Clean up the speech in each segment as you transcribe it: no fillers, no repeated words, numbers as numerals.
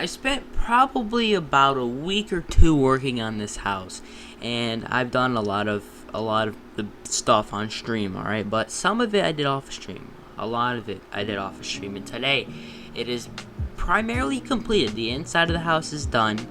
I spent probably about a week or two working on this house, and I've done a lot of the stuff on stream, all right. But some of it I did off stream. A lot of it I did off stream, and today it is primarily completed. The inside of the house is done,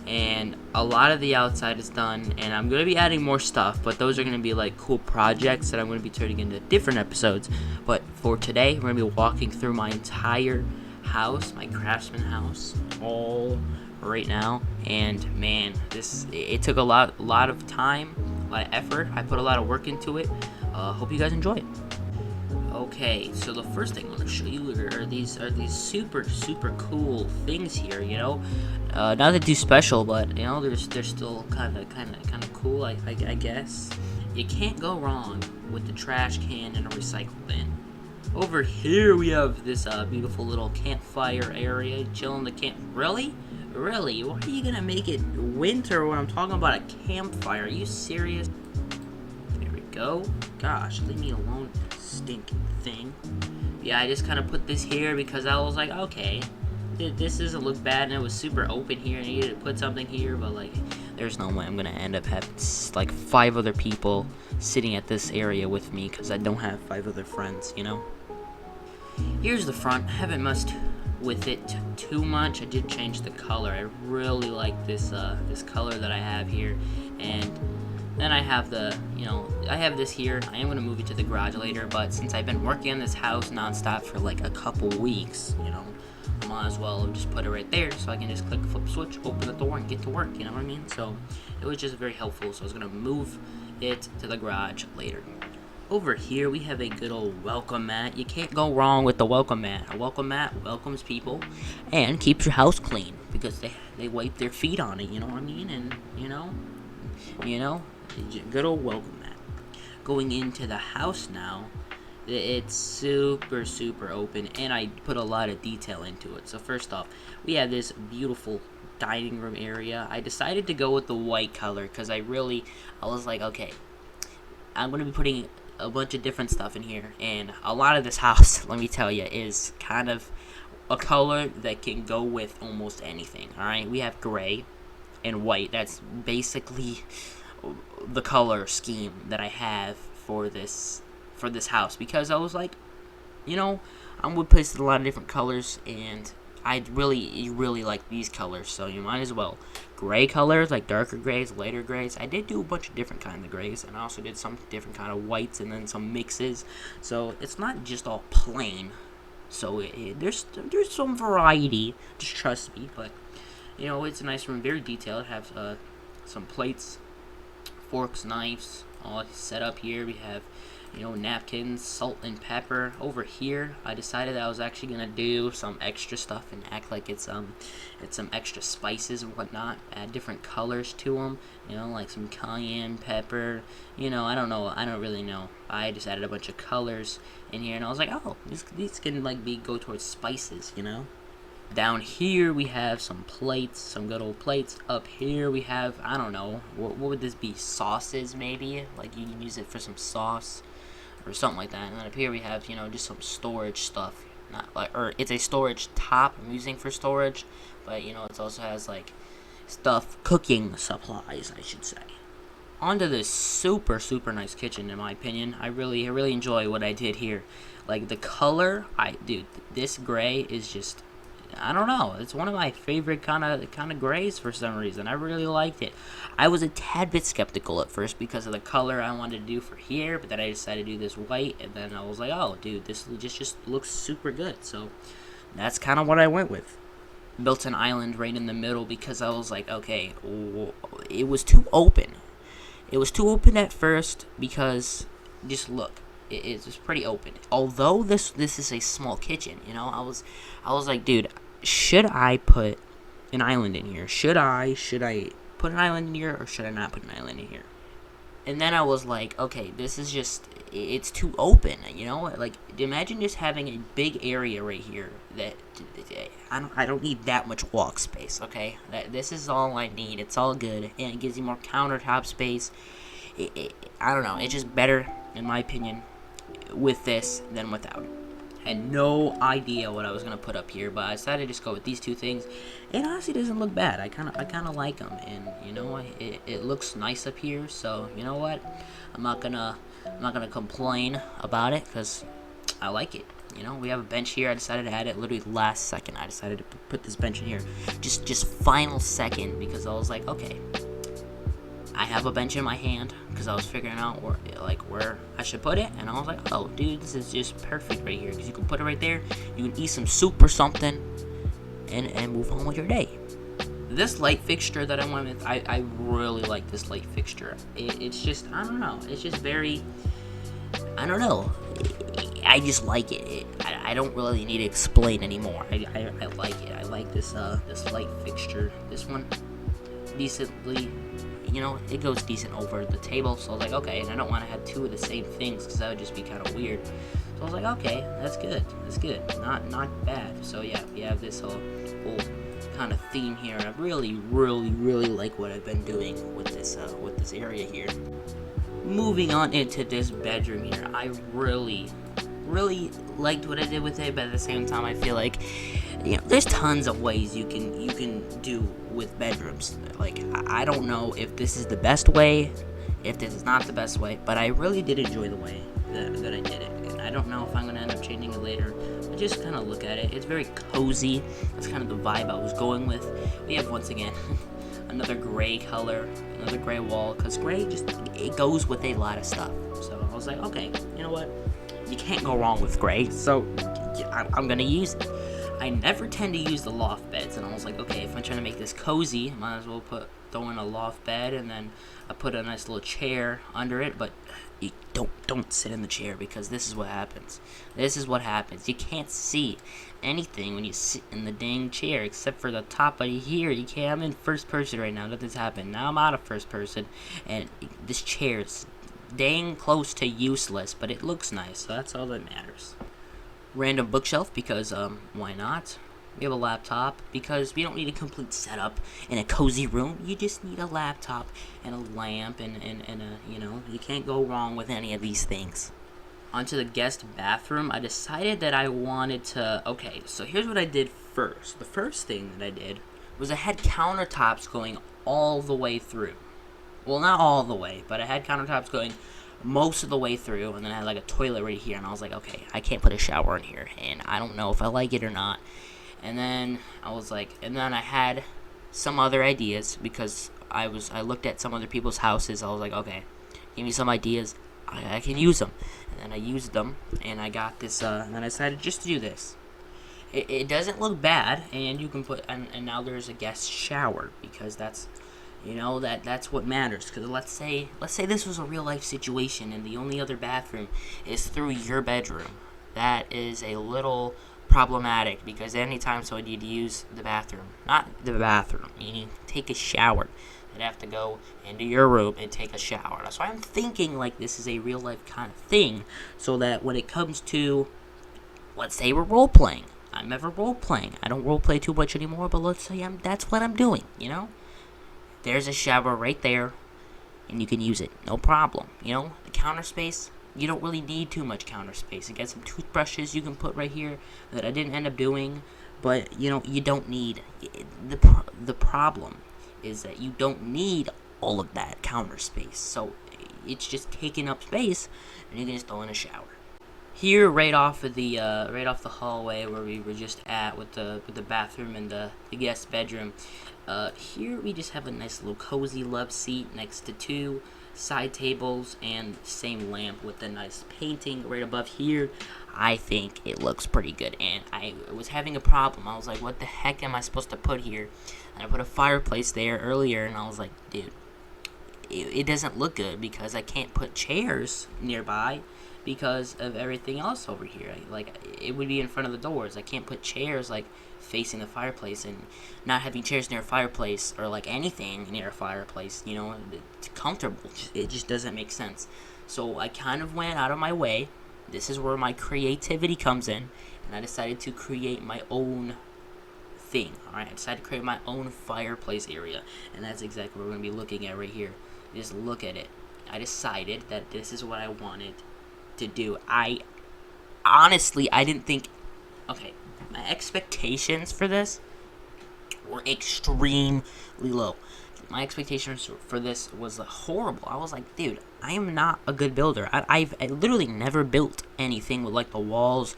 and a lot of the outside is done. And I'm gonna be adding more stuff, but those are gonna be like cool projects that I'm gonna be turning into different episodes. But for today, we're gonna be walking through my entire house, my Craftsman house, all right now. And man, it took a lot of time, a lot of effort. I put a lot of work into it. Hope you guys enjoy it. Okay, so the first thing I want to show you are these super cool things here. Not that too special, but they're still kind of cool. I guess you can't go wrong with the trash can and a recycle bin. Over here we have this beautiful little campfire area, chilling the camp. Really? Why are you gonna make it winter when I'm talking about a campfire? Are you serious? There we go. Gosh, leave me alone, stinking thing. Yeah, I just kind of put this here because I was like, okay, this doesn't look bad, and it was super open here, and I needed to put something here, but like, there's no way I'm gonna end up having like 5 other people sitting at this area with me because I don't have 5 other friends, Here's the front. I haven't messed with it too much. I did change the color. I really like this color that I have here. And then I have I have this here. I am going to move it to the garage later, but since I've been working on this house nonstop for like a couple weeks, I might as well just put it right there so I can just click flip switch, open the door, and get to work, you know what I mean? So it was just very helpful, so I was going to move it to the garage later. Over here, we have a good old welcome mat. You can't go wrong with the welcome mat. A welcome mat welcomes people and keeps your house clean because they wipe their feet on it, you know what I mean? And, good old welcome mat. Going into the house now, it's super open, and I put a lot of detail into it. So first off, we have this beautiful dining room area. I decided to go with the white color because I was like, okay, I'm going to be putting a bunch of different stuff in here, and a lot of this house, let me tell you, is kind of a color that can go with almost anything. All right, we have gray and white. That's basically the color scheme that I have for this house, because I was like, I'm gonna put a lot of different colors, and I really like these colors, so you might as well. Gray colors, like darker grays, lighter grays. I did do a bunch of different kinds of grays, and I also did some different kind of whites, and then some mixes. So it's not just all plain. So there's some variety. Just trust me. But it's a nice room, very detailed. It has some plates, forks, knives, all set up here. We have napkins, salt and pepper. Over here, I decided that I was actually gonna do some extra stuff and act like it's some extra spices and whatnot. Add different colors to them, like some cayenne pepper. I don't know. I don't really know. I just added a bunch of colors in here, and I was like, oh, these can go towards spices, Down here we have some plates, some good old plates. Up here we have, I don't know, what would this be? Sauces maybe? Like you can use it for some sauce or something like that. And then up here we have, just some storage stuff. It's a storage top I'm using for storage, but it also has like stuff, cooking supplies, I should say. Onto this super nice kitchen, in my opinion. I really enjoy what I did here. Like the color, this gray is just, I don't know. It's one of my favorite kind of grays for some reason. I really liked it. I was a tad bit skeptical at first because of the color I wanted to do for here, but then I decided to do this white, and then I was like, oh, dude, this just looks super good. So that's kind of what I went with. Built an island right in the middle because I was like, okay, it was too open. It was too open at first because just look. It was pretty open. Although this is a small kitchen, I was like, dude, should I put an island in here? Should I put an island in here, or should I not put an island in here? And then I was like, okay, this is just, it's too open, Like, imagine just having a big area right here that, I don't need that much walk space, okay? This is all I need. It's all good, and it gives you more countertop space. I don't know, it's just better, in my opinion, with this than without it. Had no idea what I was gonna put up here, but I decided to just go with these two things. It honestly doesn't look bad. I kind of like them, and you know, it looks nice up here. So you know what? I'm not gonna complain about it because I like it. You know, we have a bench here. I decided to add it literally last second. I decided to put this bench in here, just final second, because I was like, okay, I have a bench in my hand because I was figuring out where I should put it, and I was like, oh, dude, this is just perfect right here because you can put it right there. You can eat some soup or something, and move on with your day. This light fixture that I went with, I really like this light fixture. It's just, I don't know, it's just very, I don't know. I just like it. I don't really need to explain anymore. I like it. I like this this light fixture. This one, decently, you know, it goes decent over the table. So I was like, okay, and I don't want to have two of the same things because that would just be kind of weird. So I was like, okay, that's good. That's good. Not bad. So yeah, we have this whole kind of theme here. I really like what I've been doing with this area here. Moving on into this bedroom here, I really liked what I did with it, but at the same time, I feel like, you know, there's tons of ways you can do with bedrooms. Like, I don't know if this is the best way, if this is not the best way, but I really did enjoy the way that I did it. And I don't know if I'm going to end up changing it later, but just kind of look at it. It's very cozy. That's kind of the vibe I was going with. We have, once again, another gray color, another gray wall, because gray just, it goes with a lot of stuff. So I was like, okay, you know what? You can't go wrong with gray, so I'm going to use it. I never tend to use the loft beds, and I was like, okay, if I'm trying to make this cozy, I might as well throw in a loft bed, and then I put a nice little chair under it, but you don't sit in the chair, because this is what happens. This is what happens. You can't see anything when you sit in the dang chair, except for the top right here. You can't. I'm in first person right now. Nothing's happened. Now I'm out of first person, and this chair's dang close to useless, but it looks nice, so that's all that matters. Random bookshelf, because why not? We have a laptop because we don't need a complete setup in a cozy room. You just need a laptop and a lamp and a, you know, you can't go wrong with any of these things. Onto the guest bathroom, I decided that I wanted to, okay, so here's what I did first. The first thing that I did was I had countertops going all the way through. Well, not all the way, but I had countertops going most of the way through, and then I had like a toilet right here, and I was like, okay, I can't put a shower in here, and I don't know if I like it or not. And then I was like, and then I had some other ideas, because I looked at some other people's houses. I was like, okay, give me some ideas, I can use them. And then I used them, and I got this, and then I decided just to do this. It doesn't look bad, and you can put, and now there's a guest shower, because that's, you know, that's what matters. Because let's say this was a real life situation, and the only other bathroom is through your bedroom. That is a little problematic, because anytime someone need to use the bathroom, not the bathroom, meaning take a shower, they'd have to go into your room and take a shower. That's why I'm thinking like this is a real life kind of thing, so that when it comes to, let's say we're role playing. I'm never role playing. I don't role play too much anymore, but let's say that's what I'm doing, you know? There's a shower right there, and you can use it, no problem. You know, the counter space, you don't really need too much counter space. You get some toothbrushes you can put right here that I didn't end up doing, but you know, you don't need, the problem is that you don't need all of that counter space, so it's just taking up space, and you can just throw in a shower. Here, right off the hallway where we were just at with the bathroom and the guest bedroom, here we just have a nice little cozy love seat next to two side tables and same lamp with a nice painting right above here. I think it looks pretty good, and I was having a problem. I was like, what the heck am I supposed to put here? And I put a fireplace there earlier, and I was like, dude, it doesn't look good because I can't put chairs nearby because of everything else over here. Like, it would be in front of the doors. I can't put chairs like facing the fireplace, and not having chairs near a fireplace or like anything near a fireplace, you know, it's comfortable. It just doesn't make sense. So I kind of went out of my way. This is where my creativity comes in, and I decided to create my own thing. Alright, I decided to create my own fireplace area, and that's exactly what we're going to be looking at right here. Just look at it. I decided that this is what I wanted to do. I honestly, I didn't think. Okay, my expectations for this were extremely low. My expectations for this was horrible. I was like, dude, I am not a good builder. I've literally never built anything with like the walls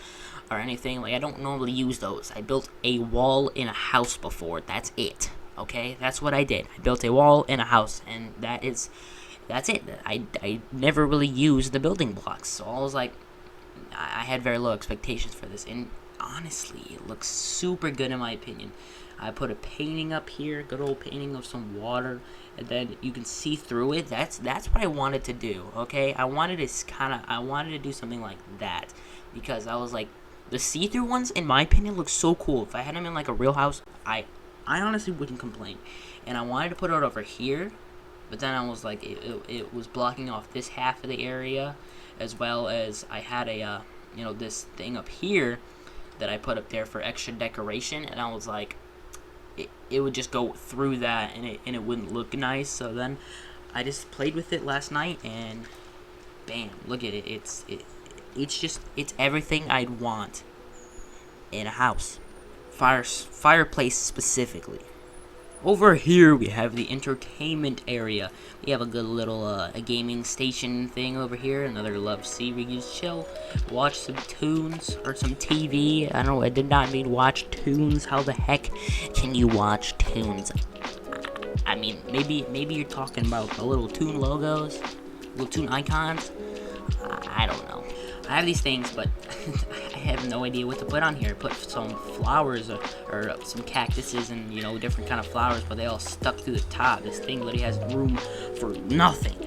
or anything. Like, I don't normally use those. I built a wall in a house before. That's it. Okay, that's what I did. I built a wall in a house, and that's it. I never really used the building blocks, so I was like, I had very low expectations for this, and honestly, it looks super good in my opinion. I put a painting up here, good old painting of some water, and then you can see through it. That's what I wanted to do. Okay, I wanted to do something like that, because I was like, the see-through ones, in my opinion, look so cool. If I had them in like a real house, I honestly wouldn't complain. And I wanted to put it over here, but then I was like, it was blocking off this half of the area, as well as I had a this thing up here that I put up there for extra decoration, and I was like, it would just go through that, and it wouldn't look nice. So then I just played with it last night, and bam, look at it. It's everything I'd want in a house. Fireplace specifically. Over here we have the entertainment area. We have a good little a gaming station thing over here. Another love seat where you just chill, watch some tunes or some TV. I don't know. I did not mean watch tunes. How the heck can you watch tunes? I mean, maybe you're talking about the little tune logos, little tune icons. I don't know. I have these things, but I have no idea what to put on here. Put some flowers or some cactuses and different kind of flowers, but they all stuck through the top. This thing literally has room for nothing.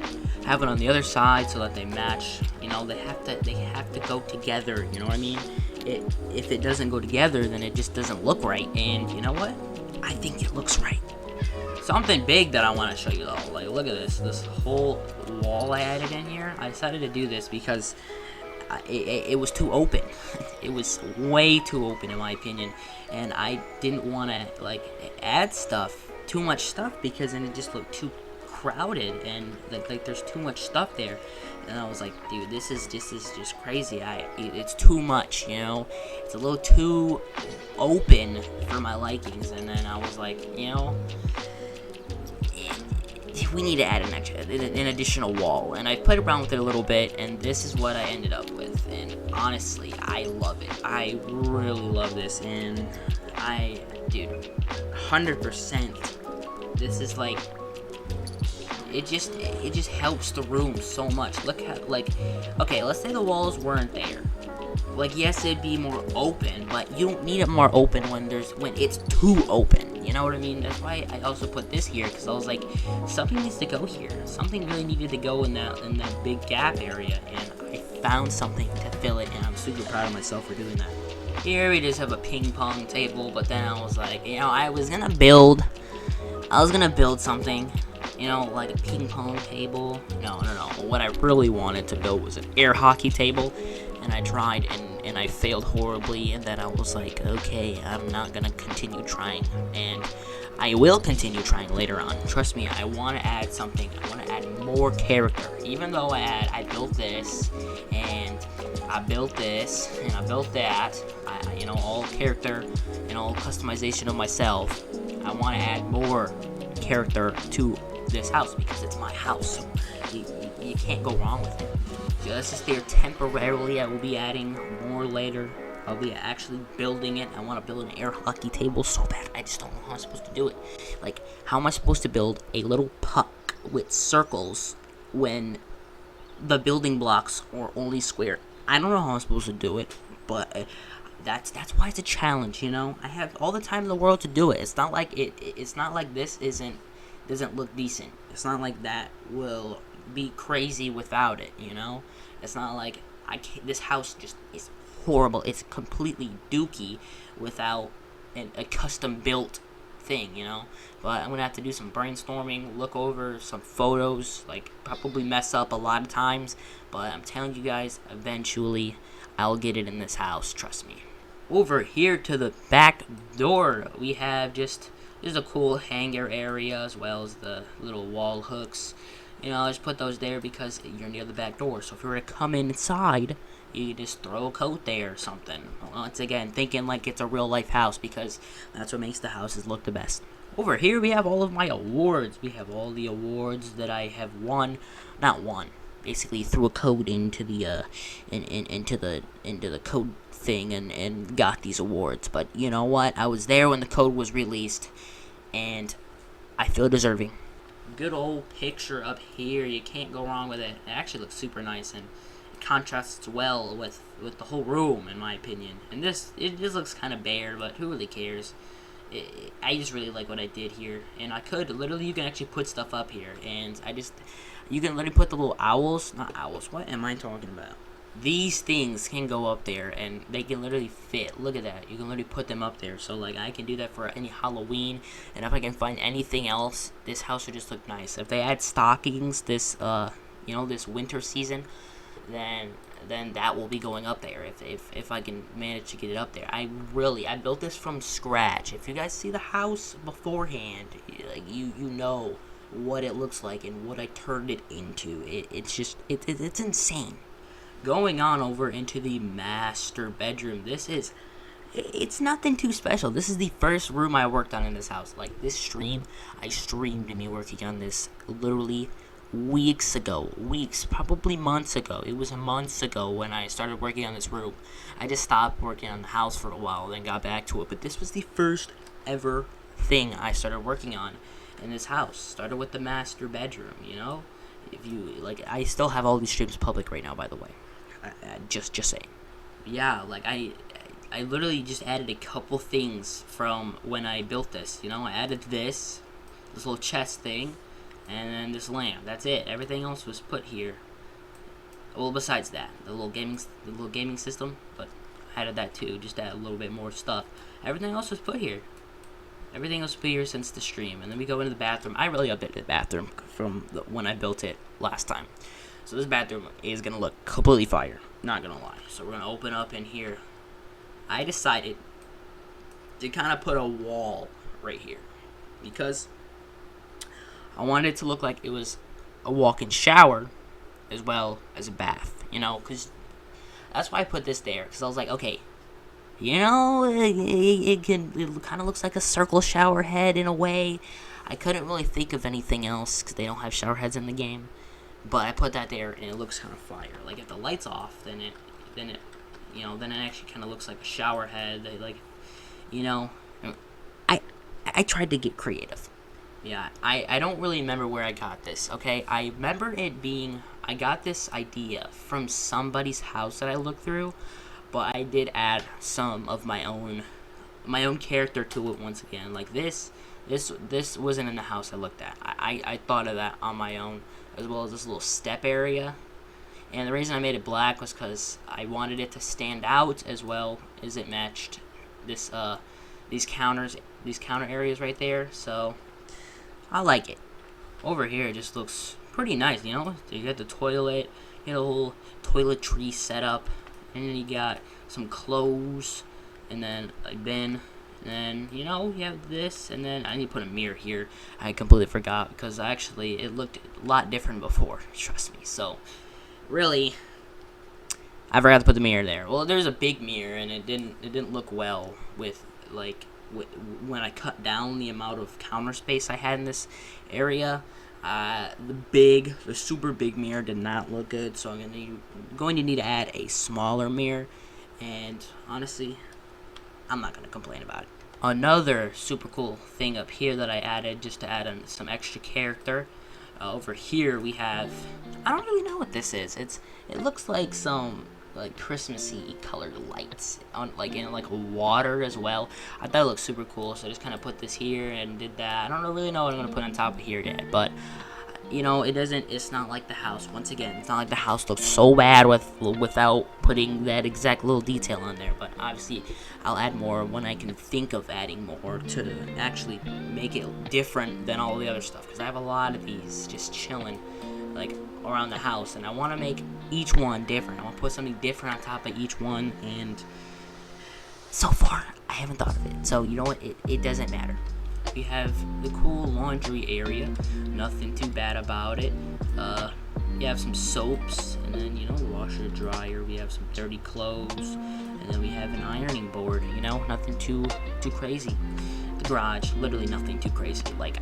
Have it on the other side so that they match. They have to go together. You know what I mean? If it doesn't go together, then it just doesn't look right. And you know what? I think it looks right. Something big that I want to show you though. Like, look at this whole wall I added in here. I decided to do this because it was too open. It was way too open in my opinion, and I didn't want to like add too much stuff, because then it just looked too crowded, and like there's too much stuff there. And I was like, dude, this is just crazy. It's too much, it's a little too open for my likings. And then I was like, we need to add an additional wall, and I played around with it a little bit, and this is what I ended up with. And honestly, I love it. I really love this, and dude, 100%. This is like, it just helps the room so much. Look how, like, okay, let's say the walls weren't there. Like, yes, it'd be more open, but you don't need it more open when it's too open. You know what I mean? That's why I also put this here, because I was like, something needs to go here. Something really needed to go in that big gap area, and I found something to fill it, and I'm super proud of myself for doing that. Here we just have a ping pong table, but then I was like, I was gonna build something, like a ping pong table. No. What I really wanted to build was an air hockey table, and I tried, and I failed horribly, and then I was like, okay, I'm not gonna continue trying, and I will continue trying later on. Trust me, I want to add something. I want to add more character. Even though I built this, and I built this, and I built that, all character and all customization of myself, I want to add more character to this house, because it's my house, so you can't go wrong with it. This is there temporarily. I will be adding more later. I'll be actually building it. I want to build an air hockey table so bad. I just don't know how I'm supposed to do it. Like, how am I supposed to build a little puck with circles when the building blocks are only square? I don't know how I'm supposed to do it, but that's why it's a challenge. I have all the time in the world to do it. It's not like it's not like this doesn't look decent. It's not like that will be crazy without it. It's not like this house just is horrible. It's completely dookie without a custom built thing, but I'm gonna have to do some brainstorming, look over some photos, like probably mess up a lot of times, but I'm telling you guys, eventually I'll get it in this house, trust me. Over here to the back door, we have just a cool hanger area, as well as the little wall hooks. I just put those there because you're near the back door. So if you were to come inside, you can just throw a coat there or something. Once again, thinking like it's a real life house, because that's what makes the houses look the best. Over here we have all of my awards. We have all the awards that I have won. Not won. Basically threw a code into the into the code thing and got these awards. But you know what? I was there when the code was released, and I feel deserving. Good old picture up here. You can't go wrong with it. It actually looks super nice, and it contrasts well with the whole room, in my opinion. And it just looks kind of bare, but who really cares? I just really like what I did here, and you can actually put stuff up here, and you can literally put the little not owls, what am I talking about? These things can go up there, and they can literally fit. Look at that. You can literally put them up there, so like I can do that for any Halloween, and if I can find anything else, this house would just look nice. If they add stockings this winter season, then that will be going up there if I can manage to get it up there. I built this from scratch. If you guys see the house beforehand, like you know what it looks like and what I turned it into. It's insane. Going on over into the master bedroom. It's nothing too special. This is the first room I worked on in this house. Like I streamed me working on this literally weeks, probably months ago. It was months ago when I started working on this room. I just stopped working on the house for a while, then got back to it. But this was the first ever thing I started working on in this house. Started with the master bedroom, If you like, I still have all these streams public right now, by the way. Just saying. Yeah, like I literally just added a couple things from when I built this. I added this little chest thing, and then this lamp. That's it. Everything else was put here. Well, besides that, the little gaming system, but I added that too. Just add a little bit more stuff. Everything else was put here. Everything else was put here since the stream, and then we go into the bathroom. I really updated the bathroom from when I built it last time. So this bathroom is gonna look completely fire. Not gonna lie. So we're gonna open up in here. I decided to kind of put a wall right here because I wanted it to look like it was a walk-in shower as well as a bath, because that's why I put this there, because I was like, okay, it kind of looks like a circle shower head in a way. I couldn't really think of anything else because they don't have shower heads in the game, but I put that there and it looks kind of fire. Like if the light's off, then it actually kind of looks like a shower head. I tried to get creative. Yeah, I don't really remember where I got this, okay? I remember I got this idea from somebody's house that I looked through, but I did add some of my own character to it once again. Like this wasn't in the house I looked at. I thought of that on my own, as well as this little step area. And the reason I made it black was because I wanted it to stand out as well as it matched these counter areas right there. So I like it. Over here, it just looks pretty nice, You got the toilet, you got a whole toiletry set up, and then you got some clothes, and then a bin, and then, you have this, and then I need to put a mirror here. I completely forgot, because actually, it looked a lot different before, trust me. So, really, I forgot to put the mirror there. Well, there's a big mirror, and it didn't look well with, when I cut down the amount of counter space I had in this area. The super big mirror did not look good, so I'm going to need to add a smaller mirror, and honestly, I'm not going to complain about it. Another super cool thing up here that I added just to add in some extra character. Over here we have, I don't really know what this is. It looks like some Christmassy colored lights on in water as well. I thought it looked super cool, so I just kind of put this here and did that. I don't really know what I'm gonna put on top of here yet, but it's not like the house. Once again, it's not like the house looks so bad without putting that exact little detail on there. But obviously, I'll add more when I can think of adding more to actually make it different than all the other stuff. Because I have a lot of these just chilling around the house, and I want to make each one different. I want to put something different on top of each one, and so far I haven't thought of it. So you know what? It doesn't matter. We have the cool laundry area. Nothing too bad about it. You have some soaps, and then, you know, washer, dryer. We have some dirty clothes, and then we have an ironing board. You know, nothing too crazy. The garage, literally nothing too crazy. Like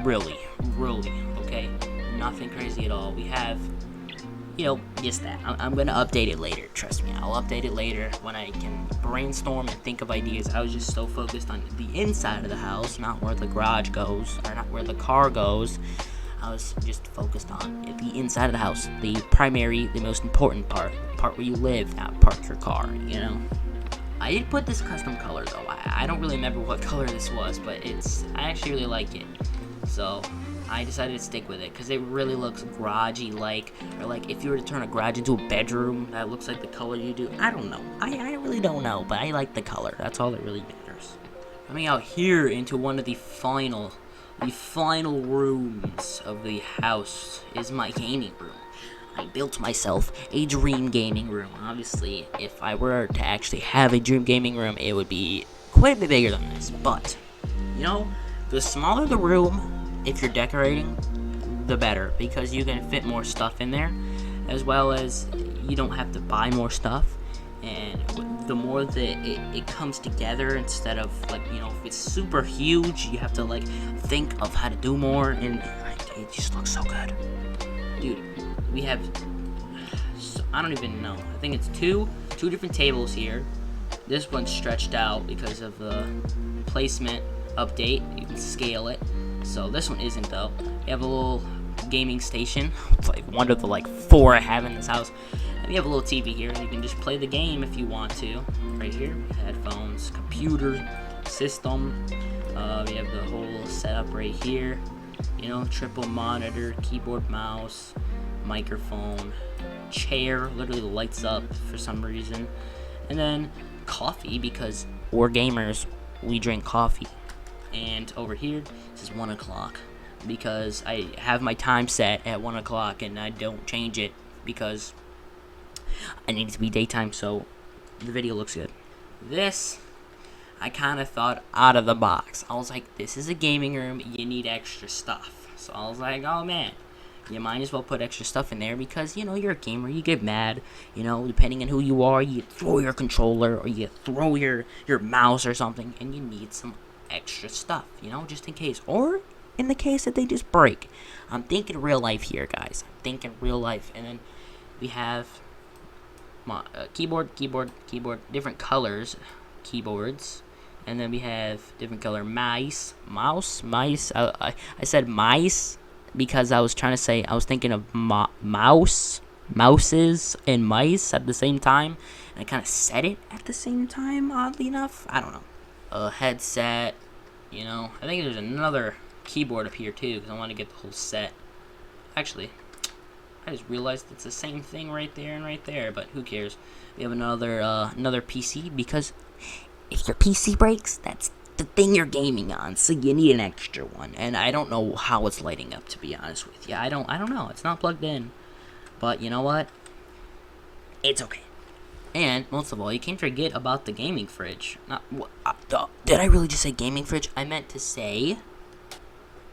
really, okay? Nothing crazy at all. We have, you know, just that. I'm gonna update it later. Trust me, I'll update it later when I can brainstorm and think of ideas. I was just so focused on the inside of the house, not where the garage goes, or not where the car goes. I was just focused on the inside of the house, the primary, the most important part, the part where you live, not park your car, you know? I did put this custom color, though. I don't really remember what color this was, but I actually really like it. So, I decided to stick with it, because it really looks garagey like, or like if you were to turn a garage into a bedroom, that looks like the color you do. I don't know. I really don't know, but I like the color. That's all that really matters. Coming out here into one of the final rooms of the house is my gaming room. I built myself a dream gaming room. Obviously, if I were to actually have a dream gaming room, it would be quite a bit bigger than this. But, you know, the smaller the room, if you're decorating, the better. Because you can fit more stuff in there, as well as you don't have to buy more stuff. And the more that it comes together, instead of, like, you know, if it's super huge, you have to, like, think of how to do more, and it just looks so good. Dude, we have, I don't even know, I think it's two different tables here. This one's stretched out because of the placement update. You can scale it. So this one isn't, though. We have a little gaming station. It's like one of the, like, 4 I have in this house. We have a little TV here, and you can just play the game if you want to. Right here, headphones, computer, system. We have the whole setup right here. You know, triple monitor, keyboard, mouse, microphone, chair, literally lights up for some reason. And then coffee, because we're gamers, we drink coffee. And over here, this is 1 o'clock, because I have my time set at 1 o'clock, and I don't change it because I need it to be daytime, so the video looks good. This, I kind of thought out of the box. I was like, this is a gaming room, you need extra stuff. So I was like, oh man, you might as well put extra stuff in there, because, you know, you're a gamer, you get mad, you know, depending on who you are, you throw your controller, or you throw your mouse or something, and you need some extra stuff, you know, just in case. Or in the case that they just break. I'm thinking real life here, guys. I'm thinking real life. And then we have keyboard, different colors, keyboards, and then we have different color mice. I said mice because I was thinking of mouses and mice at the same time, and I kind of said it at the same time, oddly enough. I don't know. A headset, you know. I think there's another keyboard up here too, because I want to get the whole set. Actually, I just realized it's the same thing right there and right there, but who cares? We have another PC, because if your PC breaks, that's the thing you're gaming on, so you need an extra one. And I don't know how it's lighting up, to be honest with you. I don't know. It's not plugged in. But you know what? It's okay. And most of all, you can't forget about the gaming fridge. Did I really just say gaming fridge? I meant to say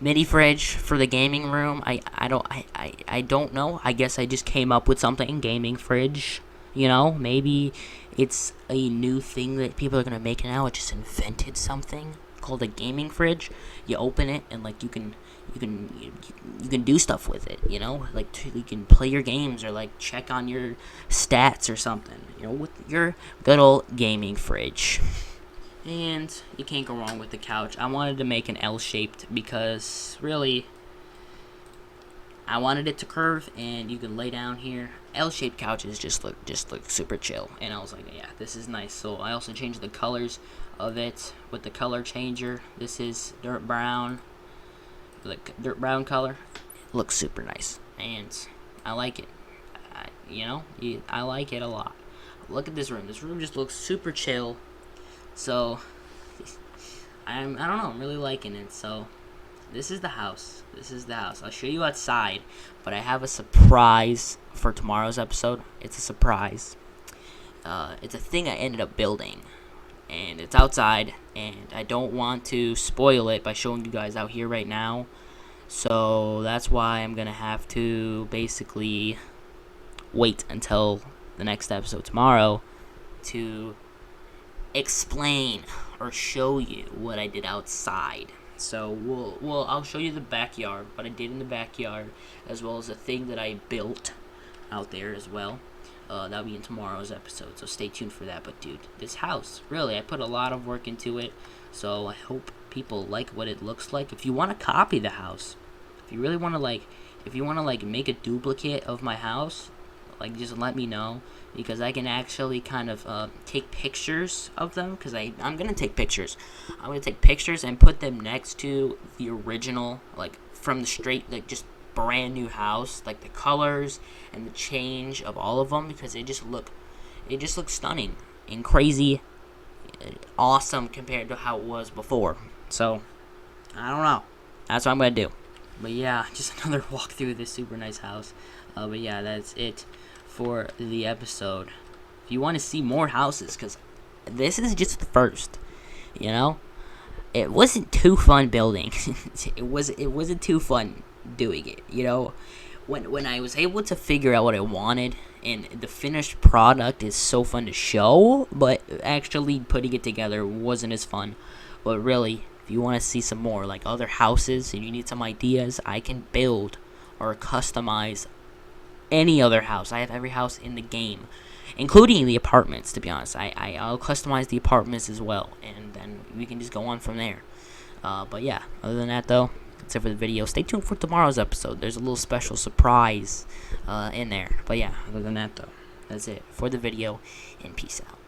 mini fridge for the gaming room. I don't know. I guess I just came up with something. Gaming fridge. You know, maybe it's a new thing that people are gonna make now. I just invented something called a gaming fridge. You open it, and like you can do stuff with it. You know, like you can play your games, or like check on your stats or something. You know, with your good old gaming fridge. And you can't go wrong with the couch. I wanted to make an L-shaped because really, I wanted it to curve, and you can lay down here. L-shaped couches just look super chill, and I was like, yeah, this is nice. So I also changed the colors of it with the color changer. This is dirt brown, like dirt brown color. It looks super nice, and I like it. I like it a lot. Look at this room. This room just looks super chill. So I don't know. I'm really liking it. So this is the house. I'll show you outside, but I have a surprise for tomorrow's episode. It's a surprise. It's a thing I ended up building, and it's outside, and I don't want to spoil it by showing you guys out here right now. So that's why I'm gonna have to basically wait until the next episode tomorrow to explain or show you what I did outside. So I'll show you the backyard, what I did in the backyard, as well as the thing that I built out there as well. That'll be in tomorrow's episode, so stay tuned for that. But dude, this house, really, I put a lot of work into it, so I hope people like what it looks like. If you want to copy the house, if you really want to make a duplicate of my house, just let me know, because I can actually kind of take pictures of them, because I'm gonna take pictures. I'm gonna take pictures and put them next to the original, from the straight, just brand new house, the colors and the change of all of them, because it just looks stunning and crazy, awesome compared to how it was before. So I don't know, that's what I'm gonna do. But yeah, just another walk through this super nice house. But yeah, that's it for the episode. If you want to see more houses, because this is just the first, it wasn't too fun building. it wasn't too fun doing it. When I was able to figure out what I wanted, and the finished product is so fun to show, but actually putting it together wasn't as fun. But really, if you want to see some more other houses and you need some ideas, I can build or customize any other house. I have every house in the game, including the apartments, to be honest. I'll customize the apartments as well, and then we can just go on from there. But yeah, other than that though, that's it for the video. Stay tuned for tomorrow's episode. There's a little special surprise in there. But yeah, other than that though, that's it for the video, and peace out.